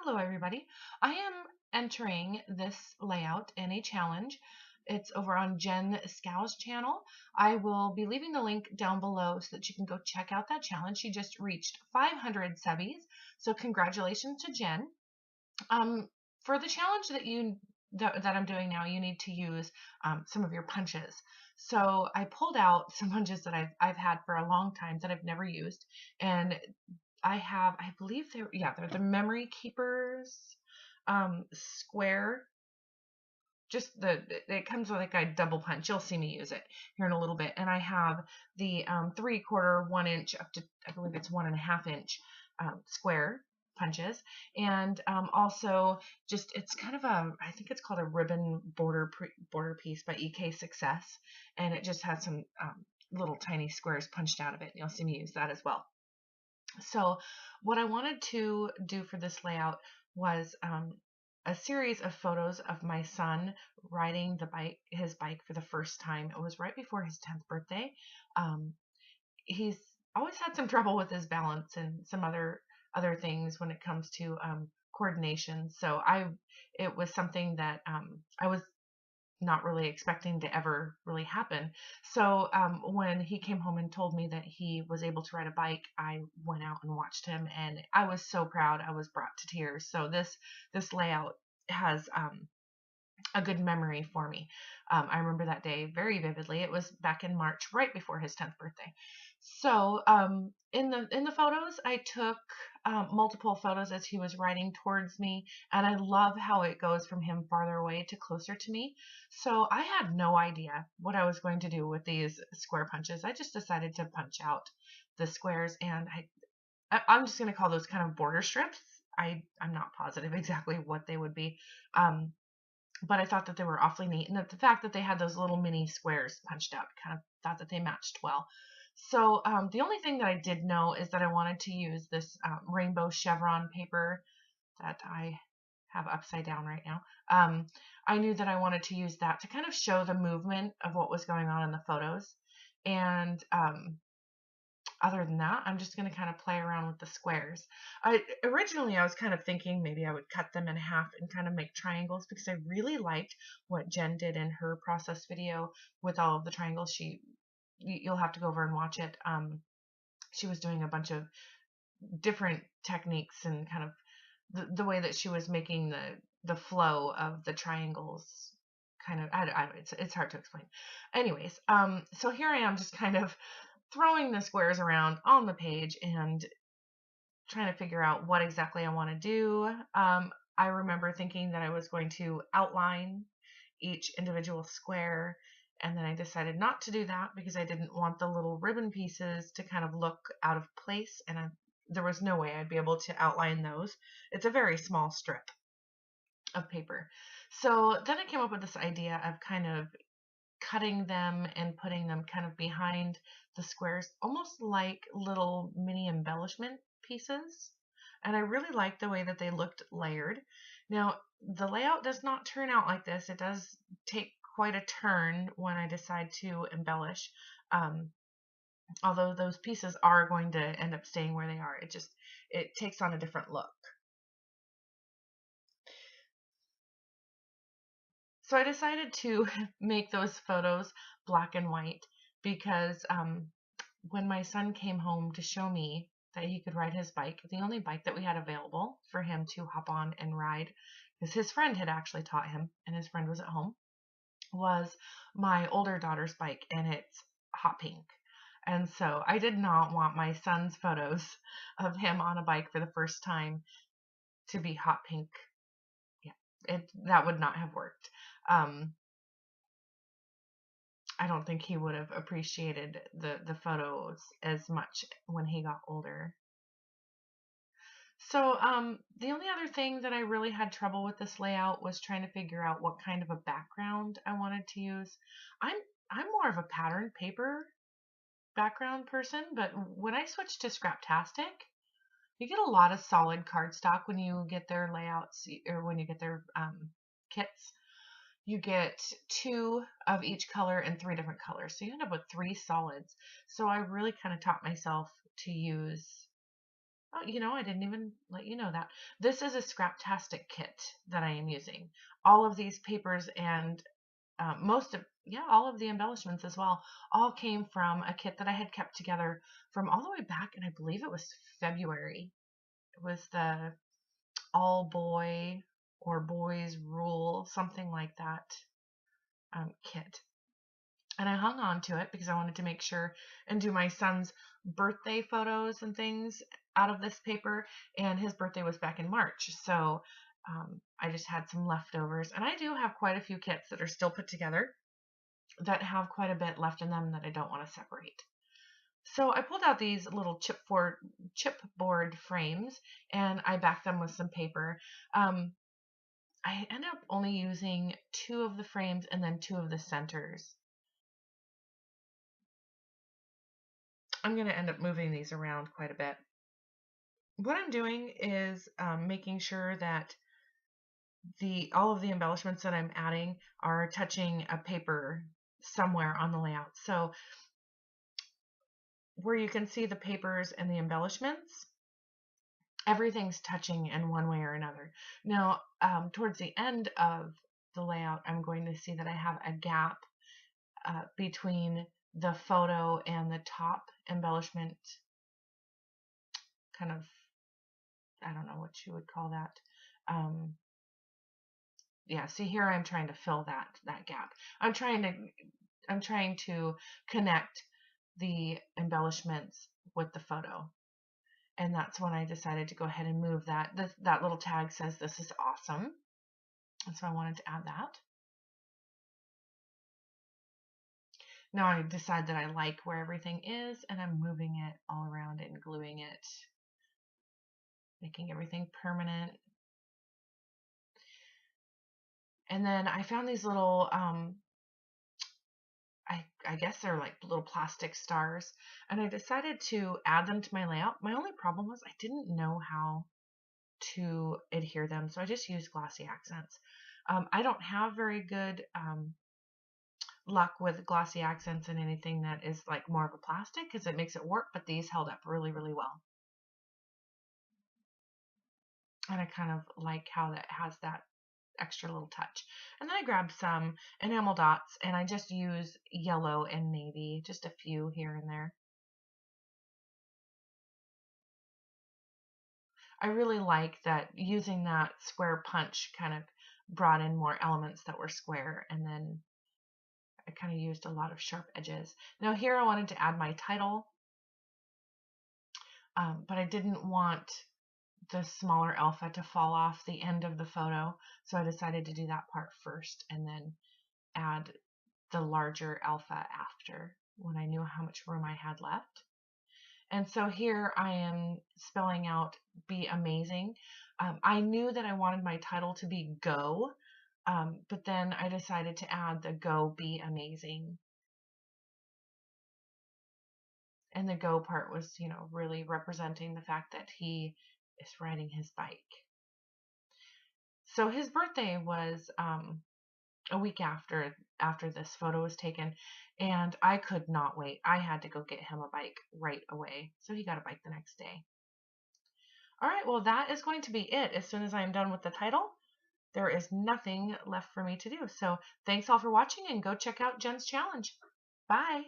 Hello, everybody. I am entering this layout in a challenge. It's over on Jen Schow's channel. I will be leaving the link down below so that you can go check out that challenge. She just reached 500 subbies, so congratulations to Jen. For the challenge that I'm doing now, you need to use some of your punches. So I pulled out some punches that I've had for a long time that I've never used, and I believe they're the Memory Keepers square. Just it comes with like a double punch. You'll see me use it here in a little bit. And I have the 3/4, 1 inch up to, I believe it's 1.5 inch square punches. And also just, it's kind of I think it's called a ribbon border piece by EK Success. And it just has some little tiny squares punched out of it. You'll see me use that as well. So what I wanted to do for this layout was a series of photos of my son riding his bike for the first time. It was right before his 10th birthday. He's always had some trouble with his balance and some other things when it comes to coordination. So it was something that I was not really expecting to ever really happen. So when he came home and told me that he was able to ride a bike, I went out and watched him, and I was so proud. I was brought to tears. So this layout has a good memory for me. I remember that day very vividly. It was back in March, right before his 10th birthday. So in the photos, I took multiple photos as he was riding towards me, and I love how it goes from him farther away to closer to me. So I had no idea what I was going to do with these square punches. I just decided to punch out the squares, and I'm just going to call those kind of border strips. I'm not positive exactly what they would be. But I thought that they were awfully neat, and that the fact that they had those little mini squares punched out, kind of thought that they matched well. So the only thing that I did know is that I wanted to use this rainbow chevron paper that I have upside down right now. I knew that I wanted to use that to kind of show the movement of what was going on in the photos. And other than that, I'm just going to kind of play around with the squares. Originally, I was kind of thinking maybe I would cut them in half and kind of make triangles, because I really liked what Jen did in her process video with all of the triangles. You'll have to go over and watch it. She was doing a bunch of different techniques and kind of the way that she was making the flow of the triangles. Kind of, I don't, it's hard to explain. Anyways, so here I am just kind of throwing the squares around on the page and trying to figure out what exactly I want to do. I remember thinking that I was going to outline each individual square, and then I decided not to do that because I didn't want the little ribbon pieces to kind of look out of place, and there was no way I'd be able to outline those. It's a very small strip of paper. So then I came up with this idea of kind of cutting them and putting them kind of behind the squares, almost like little mini embellishment pieces. And I really liked the way that they looked layered. Now, the layout does not turn out like this. It does take quite a turn when I decide to embellish. Although those pieces are going to end up staying where they are, it takes on a different look. So I decided to make those photos black and white because when my son came home to show me that he could ride his bike, the only bike that we had available for him to hop on and ride, because his friend had actually taught him and his friend was at home, was my older daughter's bike, and it's hot pink. And so I did not want my son's photos of him on a bike for the first time to be hot pink. Yeah, that would not have worked. I don't think he would have appreciated the photos as much when he got older. So the only other thing that I really had trouble with this layout was trying to figure out what kind of a background I wanted to use. I'm more of a pattern paper background person, but when I switched to Scraptastic, you get a lot of solid cardstock when you get their layouts, or when you get their kits. You get 2 of each color and 3 different colors. So you end up with 3 solids. So I really kind of taught myself to use Oh, I didn't even let you know that. This is a Scraptastic kit that I am using. All of these papers and all of the embellishments as well, all came from a kit that I had kept together from all the way back, and I believe it was February. It was the all boy or boys rule, something like that, kit. And I hung on to it because I wanted to make sure and do my son's birthday photos and things out of this paper. And his birthday was back in March. So I just had some leftovers. And I do have quite a few kits that are still put together that have quite a bit left in them that I don't want to separate. So I pulled out these little chipboard frames and I backed them with some paper. I ended up only using 2 of the frames and then 2 of the centers. I'm going to end up moving these around quite a bit. What I'm doing is making sure that all of the embellishments that I'm adding are touching a paper somewhere on the layout. So where you can see the papers and the embellishments, everything's touching in one way or another. Now, towards the end of the layout, I'm going to see that I have a gap between the photo and the top embellishment, kind of, I don't know what you would call that. Yeah, see here I'm trying to fill that gap. I'm trying to connect the embellishments with the photo. And that's when I decided to go ahead and move that. That little tag says this is awesome. And so I wanted to add that. Now I decide that I like where everything is, and I'm moving it all around and gluing it, making everything permanent. And then I found these little, I guess they're like little plastic stars, and I decided to add them to my layout. My only problem was I didn't know how to adhere them, so I just used glossy accents. I don't have very good luck with glossy accents and anything that is like more of a plastic because it makes it work, but these held up really, really well. And I kind of like how that has that extra little touch. And then I grabbed some enamel dots and I just use yellow and navy, just a few here and there. I really like that using that square punch kind of brought in more elements that were square, and then I kind of used a lot of sharp edges. Now here I wanted to add my title, but I didn't want the smaller alpha to fall off the end of the photo, so I decided to do that part first and then add the larger alpha after when I knew how much room I had left. And so here I am spelling out be amazing. I knew that I wanted my title to be go, but then I decided to add the go be amazing. And the go part was, really representing the fact that he is riding his bike. So his birthday was a week after this photo was taken, and I could not wait. I had to go get him a bike right away. So he got a bike the next day. All right, well, that is going to be it. As soon as I'm done with the title, there is nothing left for me to do. So thanks all for watching, and go check out Jen's challenge. Bye.